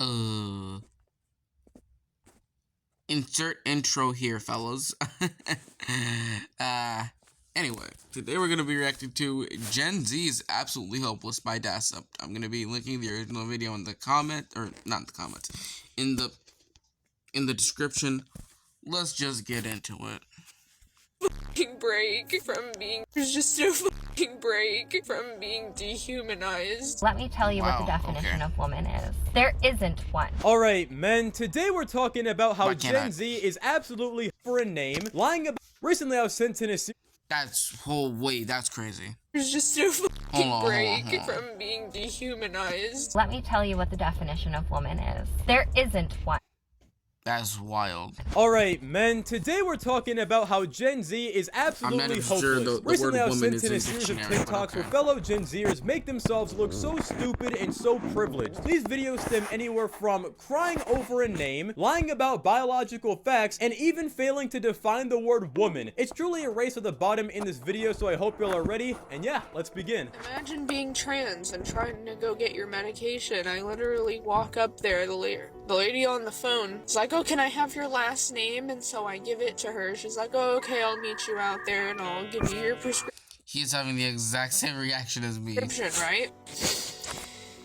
Uh, Insert intro here, fellas. Anyway, today we're gonna be reacting to Gen Z is Absolutely Hopeless by dacept. I'm gonna be linking the original video in the comment, or not in the comments, in the description. Let's just get into it. Break from being just a fucking break from being dehumanized. Let me tell you what the definition of woman is. There isn't one. Alright, men, today we're talking about how Gen Z is absolutely for a name, lying about. Recently I was sent in a That's crazy. There's just a fucking break from being dehumanized. Let me tell you what the definition of woman is. There isn't one. That's wild. Alright, men, today we're talking about how Gen Z is absolutely hopeless. Sure Recently I was sent in a series of TikToks where fellow Gen Zers make themselves look so stupid and so privileged. These videos stem anywhere from crying over a name, lying about biological facts, and even failing to define the word woman. It's truly a race to the bottom in this video, so I hope y'all are ready, and yeah, let's begin. Imagine being trans and trying to go get your medication. I literally walk up there, the lady on the phone is like, "Oh, can I have your last name?" And so I give it to her. She's like, "Oh, okay, I'll meet you out there and I'll give you your prescription." He's having the exact same reaction as me. Right?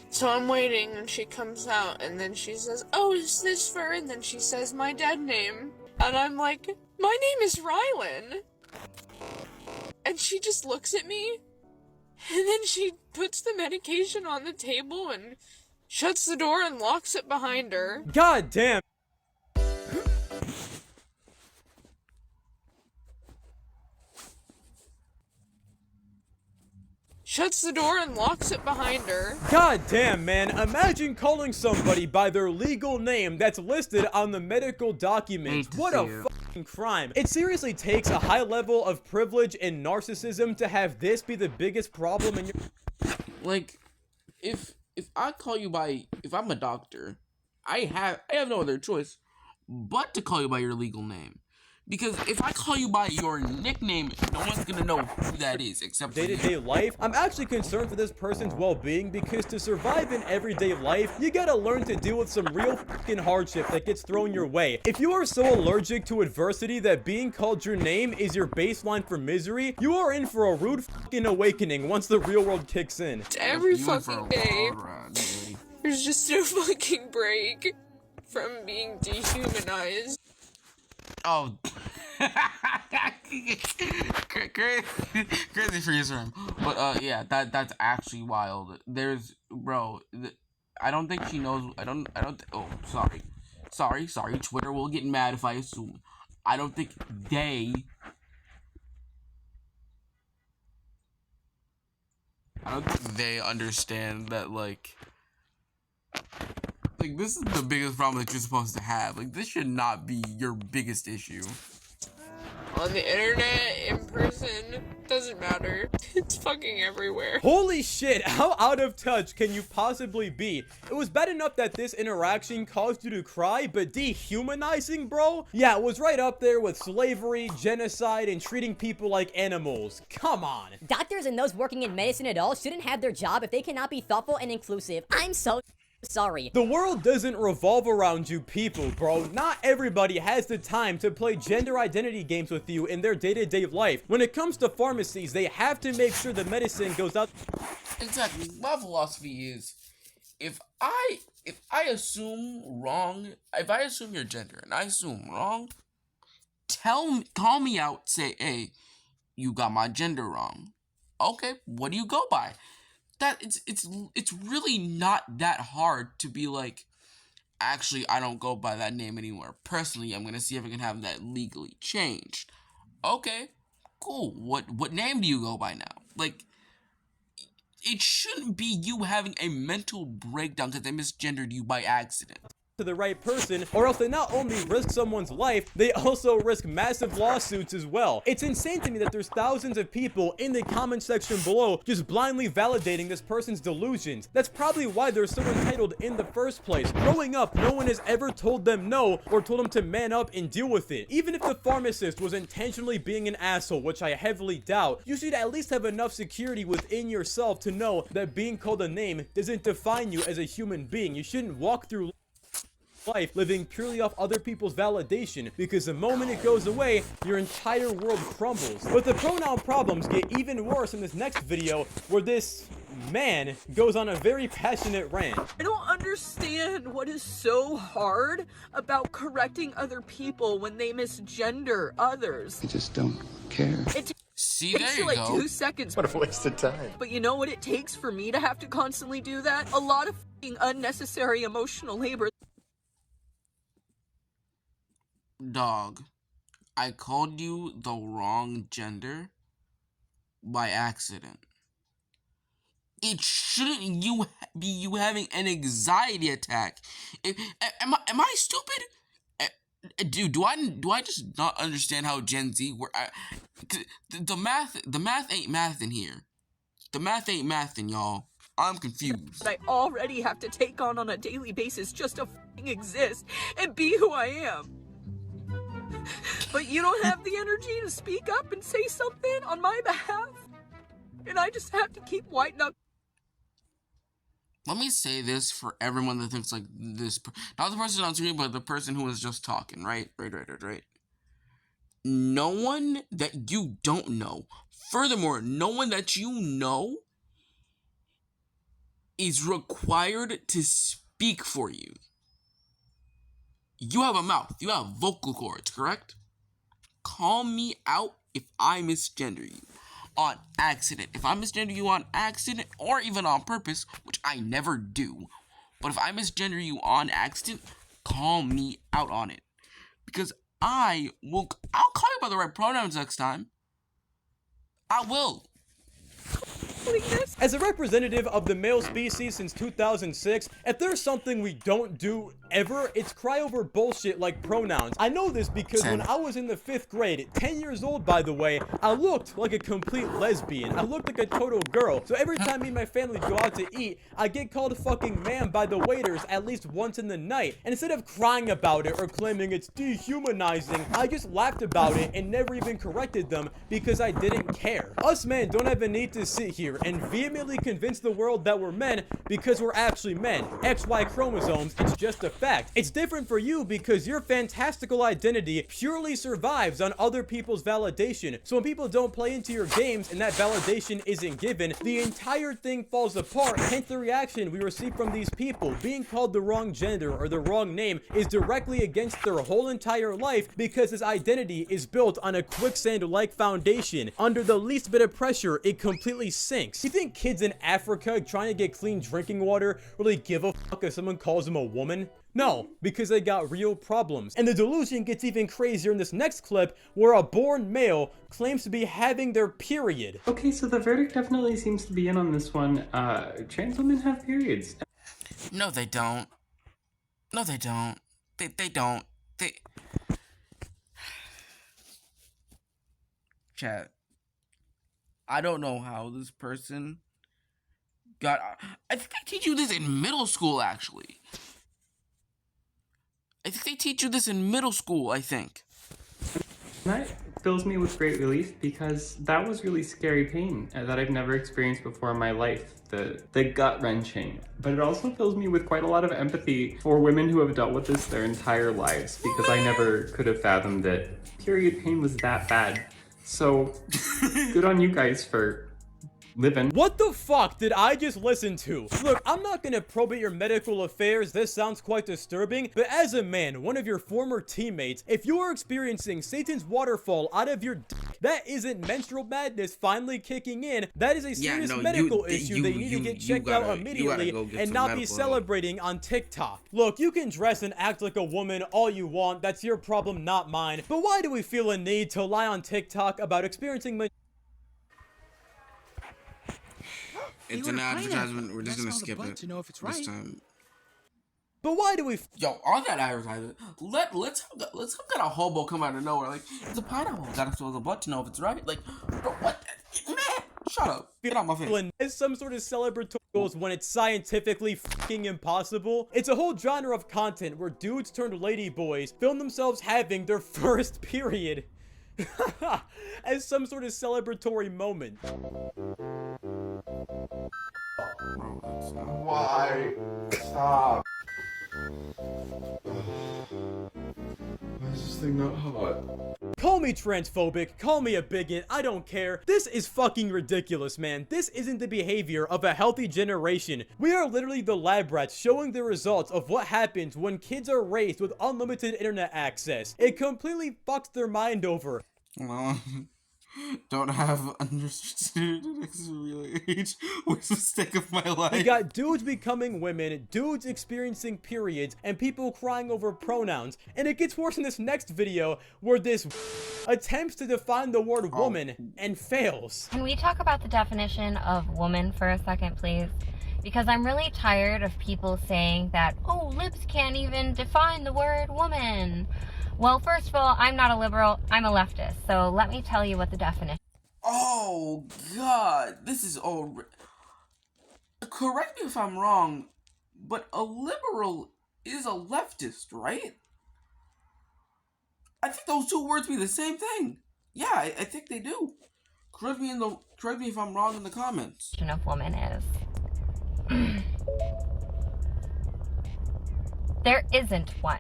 So I'm waiting and she comes out and then she says, "Oh, is this for?" And then she says my dead name. And I'm like, "My name is Rylan." And she just looks at me and then she puts the medication on the table and shuts the door and locks it behind her. God damn. Shuts the door and locks it behind her. God damn, man. Imagine calling somebody by their legal name that's listed on the medical documents. What a fucking crime. It seriously takes a high level of privilege and narcissism to have this be the biggest problem in your... Like, if I call you by, if I'm a doctor, I have no other choice but to call you by your legal name. Because if I call you by your nickname, no one's gonna know who that is except for day-to-day life. I'm actually concerned for this person's well-being because to survive in everyday life, you gotta learn to deal with some real fucking hardship that gets thrown your way. If you are so allergic to adversity that being called your name is your baseline for misery, you are in for a rude fucking awakening once the real world kicks in. Every fucking day, there's just a fucking break from being dehumanized. Oh, crazy for his room. But yeah, that's actually wild. There's, bro, I don't think she knows. Oh, sorry. Twitter will get mad if I assume. I don't think they understand that, like, this is the biggest problem that you're supposed to have. Like, this should not be your biggest issue. On the internet, in person, doesn't matter. It's fucking everywhere. Holy shit, how out of touch can you possibly be? It was bad enough that this interaction caused you to cry, but dehumanizing, bro? Yeah, it was right up there with slavery, genocide, and treating people like animals. Come on. Doctors and those working in medicine at all shouldn't have their job if they cannot be thoughtful and inclusive. I'm so sorry. The world doesn't revolve around you people, bro. Not everybody has the time to play gender identity games with you in their day-to-day life. When it comes to pharmacies, they have to make sure the medicine goes out. Exactly. My philosophy is, if I assume your gender and I assume wrong, call me out, say, "Hey, you got my gender wrong." Okay, what do you go by? That it's really not that hard to be like, actually, I don't go by that name anymore. Personally, I'm gonna see if I can have that legally changed. Okay, cool. What name do you go by now? Like, it shouldn't be you having a mental breakdown because they misgendered you by accident. To the right person, or else they not only risk someone's life, they also risk massive lawsuits as well. It's insane to me that there's thousands of people in the comment section below just blindly validating this person's delusions. That's probably why they're so entitled in the first place. Growing up, no one has ever told them no or told them to man up and deal with it. Even if the pharmacist was intentionally being an asshole, which I heavily doubt, you should at least have enough security within yourself to know that being called a name doesn't define you as a human being. You shouldn't walk through life living purely off other people's validation, because the moment it goes away, your entire world crumbles. But the pronoun problems get even worse in this next video, where this man goes on a very passionate rant. I don't understand what is so hard about correcting other people when they misgender others. I just don't care. It See, takes there you you like go. 2 seconds. What a waste of time. But you know what it takes for me to have to constantly do that? A lot of f***ing unnecessary emotional labor. Dog, I called you the wrong gender by accident. It shouldn't be you having an anxiety attack. Am I stupid? Dude, do I just not understand how Gen Z work? The math ain't math in here. The math ain't math in y'all. I'm confused. I already have to take on a daily basis just to f***ing exist and be who I am. But you don't have the energy to speak up and say something on my behalf. And I just have to keep white knuckling. Let me say this for everyone that thinks like this. Not the person on screen, but the person who was just talking, right? Right. No one that you don't know, furthermore, no one that you know is required to speak for you. You have a mouth. You have vocal cords, correct? Call me out if I misgender you on accident. If I misgender you on accident or even on purpose, which I never do, but if I misgender you on accident, call me out on it. Because I'll call you by the right pronouns next time. I will. As a representative of the male species since 2006, if there's something we don't do ever, it's cry over bullshit like pronouns. I know this because when I was in the 5th grade, 10 years old by the way, I looked like a complete lesbian. I looked like a total girl. So every time me and my family go out to eat, I get called fucking ma'am by the waiters at least once in the night. And instead of crying about it or claiming it's dehumanizing, I just laughed about it and never even corrected them because I didn't care. Us men don't have a need to sit here and vehemently convince the world that we're men because we're actually men. XY chromosomes, it's just a fact. It's different for you because your fantastical identity purely survives on other people's validation. So when people don't play into your games and that validation isn't given, the entire thing falls apart. Hence the reaction we receive from these people. Being called the wrong gender or the wrong name is directly against their whole entire life because his identity is built on a quicksand-like foundation. Under the least bit of pressure, it completely sinks. You think kids in Africa trying to get clean drinking water really give a fuck if someone calls them a woman? No, because they got real problems. And the delusion gets even crazier in this next clip where a born male claims to be having their period. Okay, so the verdict definitely seems to be in on this one. Trans women have periods. No, they don't. No, they don't. They don't. Chat. I don't know how this person got... I think they teach you this in middle school, actually. I think they teach you this in middle school, I think. That fills me with great relief because that was really scary pain that I've never experienced before in my life. The gut-wrenching. But it also fills me with quite a lot of empathy for women who have dealt with this their entire lives because I never could have fathomed that period pain was that bad. So, good on you guys for living. What the fuck did I just listen to? Look, I'm not gonna probate your medical affairs, this sounds quite disturbing, but as a man, one of your former teammates, if you are experiencing Satan's waterfall out of your dick, that isn't menstrual madness finally kicking in, that is a serious medical issue that you need to get checked out immediately and not be celebrating on TikTok. Look, you can dress and act like a woman all you want, that's your problem, not mine, but why do we feel a need to lie on TikTok about experiencing It's an advertisement. We're just gonna skip it this time. But why do we? Yo, on that advertisement, let's have that a hobo come out of nowhere. Like, it's a pineapple. Gotta throw the butt to know if it's right. Like, bro, what? Man, shut up. Get out my face. As some sort of celebratory goals when it's scientifically fucking impossible. It's a whole genre of content where dudes turned lady boys film themselves having their first period as some sort of celebratory moment. Why? Stop. Why is this thing not hot? Call me transphobic, call me a bigot, I don't care. This is fucking ridiculous, man. This isn't the behavior of a healthy generation. We are literally the lab rats showing the results of what happens when kids are raised with unlimited internet access. It completely fucks their mind over. Well, don't have understood real age. Worst mistake of my life. We got dudes becoming women, dudes experiencing periods, and people crying over pronouns. And it gets worse in this next video where this attempts to define the word woman and fails. Can we talk about the definition of woman for a second, please? Because I'm really tired of people saying that, oh, libs can't even define the word woman. Well, first of all, I'm not a liberal, I'm a leftist, so let me tell you what the definition. Oh, God. This is all... Correct me if I'm wrong, but a liberal is a leftist, right? I think those two words mean the same thing. Yeah, I think they do. Correct me if I'm wrong in the comments. Of woman is. There isn't one.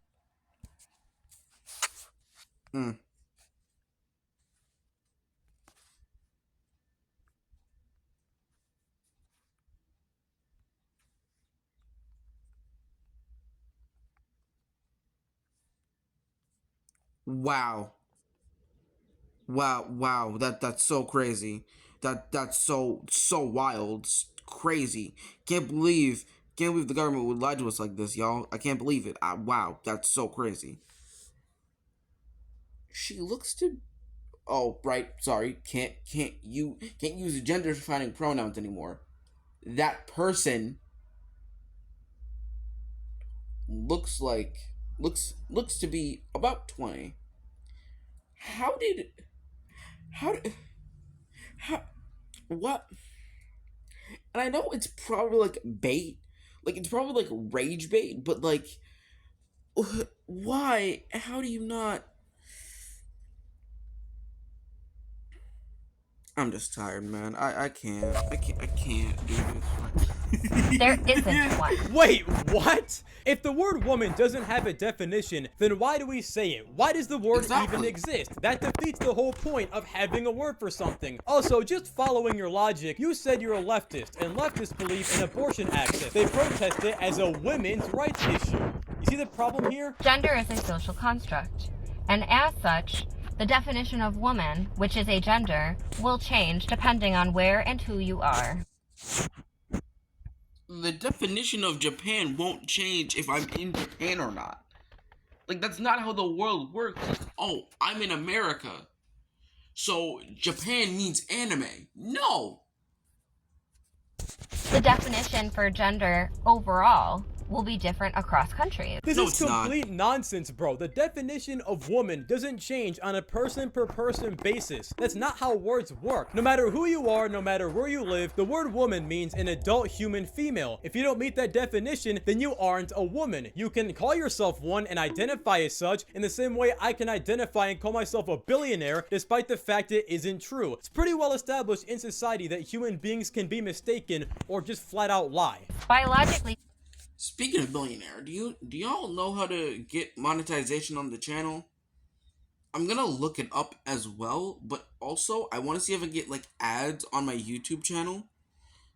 Wow. Wow. That's so crazy. That's so wild. Crazy. Can't believe the government would lie to us like this, y'all. I can't believe it. Wow, that's so crazy. She looks to... Oh, right. Sorry. Can't use gender defining pronouns anymore. That person looks to be about 20. What? And I know it's probably like bait. Like it's probably like rage bait, but like why? How do you not? I'm just tired, man. I can't do this. There isn't one. Wait, what? If the word woman doesn't have a definition, then why do we say it? Why does the word even exist? That defeats the whole point of having a word for something. Also, just following your logic, you said you're a leftist, and leftists believe in abortion access. They protest it as a women's rights issue. You see the problem here? Gender is a social construct, and as such, the definition of woman, which is a gender, will change depending on where and who you are. The definition of Japan won't change if I'm in Japan or not. Like, that's not how the world works. Oh, I'm in America, so Japan means anime. No! The definition for gender overall will be different across countries. This is complete nonsense, bro. The definition of woman doesn't change on a person-per-person basis. That's not how words work. No matter who you are, no matter where you live, the word woman means an adult human female. If you don't meet that definition, then you aren't a woman. You can call yourself one and identify as such in the same way I can identify and call myself a billionaire, despite the fact it isn't true. It's pretty well established in society that human beings can be mistaken or just flat out lie. Biologically. Speaking of billionaire, do y'all know how to get monetization on the channel? I'm gonna look it up as well, but also I want to see if I can get like ads on my YouTube channel,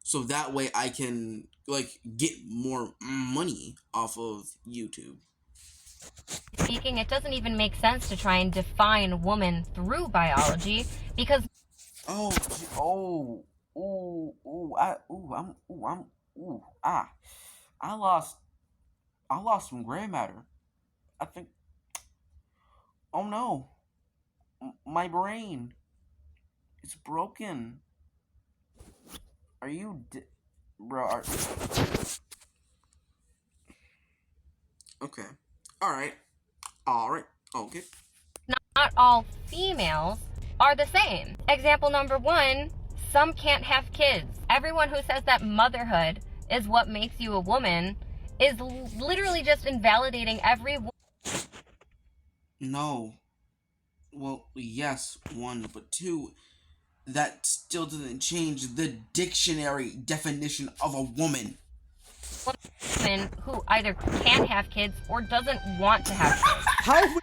so that way I can like get more money off of YouTube. Speaking, it doesn't even make sense to try and define woman through biology because. I lost some gray matter. I think. Oh no, my brain. It's broken. Are you, bro? Okay. All right. Okay. Not all females are the same. Example number one: some can't have kids. Everyone who says that motherhood is what makes you a woman is literally just invalidating every. No. Well, yes, one, but two, that still doesn't change the dictionary definition of a woman. woman who either can't have kids or doesn't want to have kids. How have we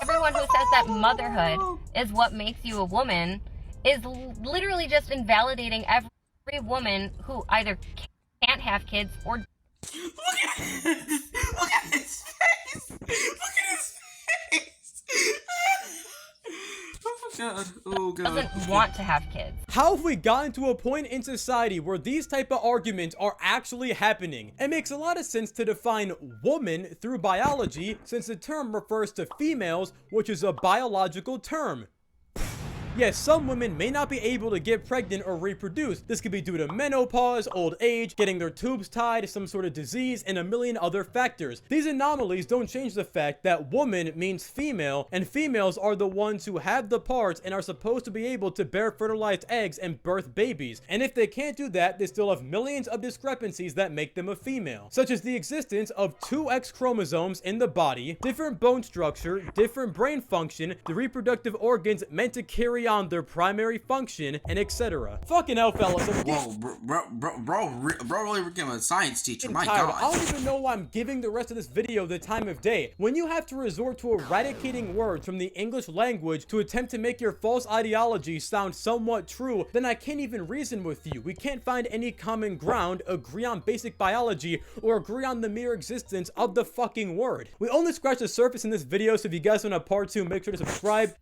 Everyone who says that motherhood is what makes you a woman is literally just invalidating every woman who either can't have kids or Look at his face! Look at his face! Oh god. Oh god. doesn't want to have kids. How have we gotten to a point in society where these type of arguments are actually happening? It makes a lot of sense to define woman through biology, since the term refers to females, which is a biological term. Yes, some women may not be able to get pregnant or reproduce. This could be due to menopause, old age, getting their tubes tied, some sort of disease, and a million other factors. These anomalies don't change the fact that woman means female, and females are the ones who have the parts and are supposed to be able to bear fertilized eggs and birth babies. And if they can't do that, they still have millions of discrepancies that make them a female, such as the existence of 2 X chromosomes in the body, different bone structure, different brain function, the reproductive organs meant to carry on their primary function, and etc. Fucking hell, fellas. Whoa, bro really became a science teacher. My tired. god. I don't even know why I'm giving the rest of this video the time of day. When you have to resort to eradicating words from the English language to attempt to make your false ideology sound somewhat true, then I can't even reason with you. We can't find any common ground, agree on basic biology, or agree on the mere existence of the fucking word. We only scratched the surface in this video, so if you guys want a part 2, make sure to subscribe.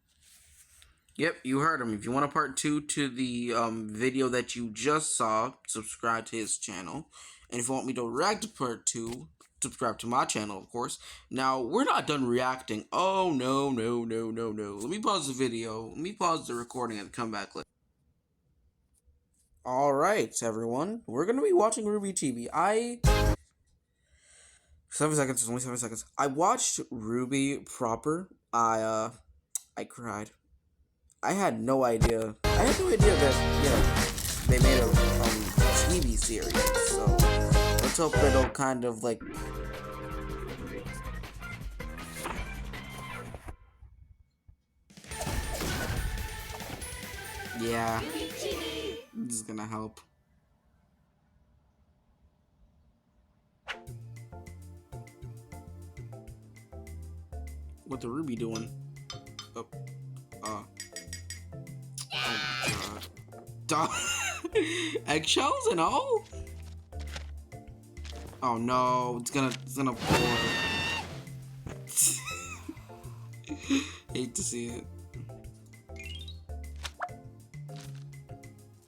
Yep, you heard him. If you want a part 2 to the video that you just saw, subscribe to his channel. And if you want me to react to part 2, subscribe to my channel, of course. Now, we're not done reacting. Oh, no. Let me pause the video. Let me pause the recording and come back later. Alright, everyone. We're going to be watching RWBY chibi. 7 seconds. Only 7 seconds. I watched RWBY proper. I cried. I had no idea. That, you know, they made a chibi series. So let's hope it'll kind of like. Yeah, this is gonna help. What the RWBY doing? Oh. Oh my god. Eggshells and all? Oh no, it's gonna pour. Hate to see it.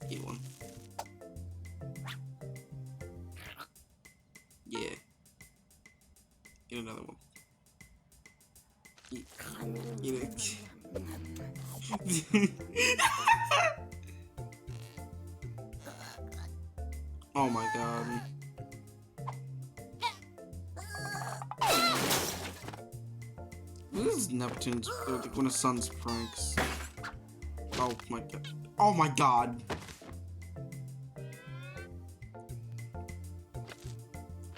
Get one. Yeah. Get another one. Get it. Oh my god. This is Neptune's, like one of Sun's pranks. Oh my god. Oh my god.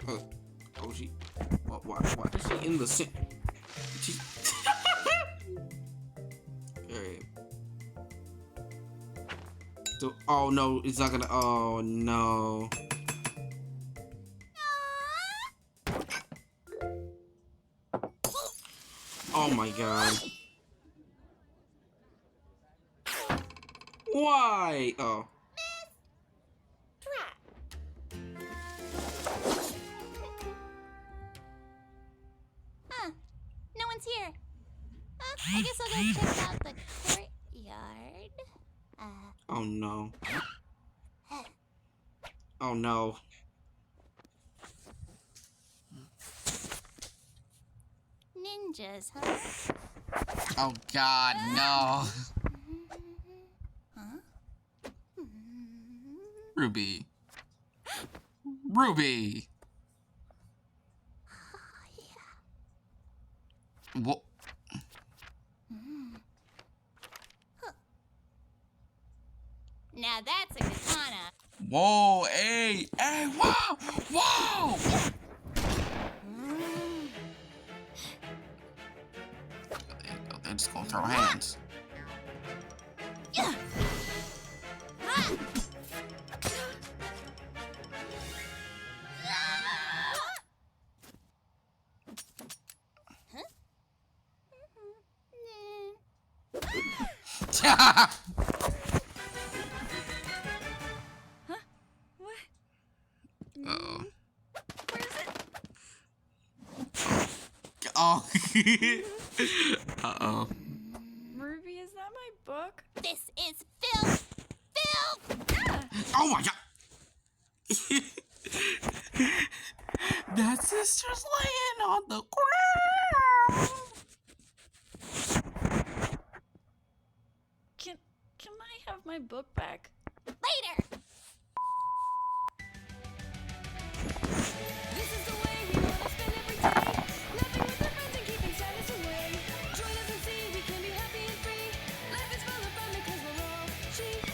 Oh, she. Why is she in the sink? Alright. So, oh no, it's not gonna. Oh no. Oh my god. Why? Oh. No one's here. I guess I'll go check out the courtyard. Oh no. Oh no. Ninjas, huh? Oh god, no. Huh? RWBY. RWBY. What? Now that's a katana. Whoa, hey, wow, wow. They're just gonna throw hands. What? Uh-oh. Where is it? Oh. Uh-oh. Ruby, is that my book? This is filth! Filth! Oh my god! That sister's laying on the ground! Can I have my book back? Later! This is the way we wanna spend every day. Laughing with our friends and keeping sadness away. Join us and see we can be happy and free. Life is full of fun because we're all chibi.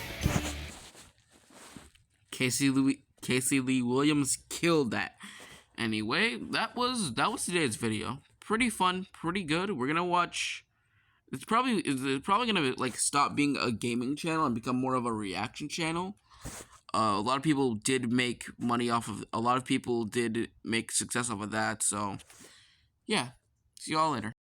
Casey Lee Williams killed that. Anyway, that was today's video. Pretty fun, pretty good. We're gonna watch. It's probably gonna like stop being a gaming channel and become more of a reaction channel. A lot of people did make money off of. A lot of people did make success off of that. So, yeah. See y'all later.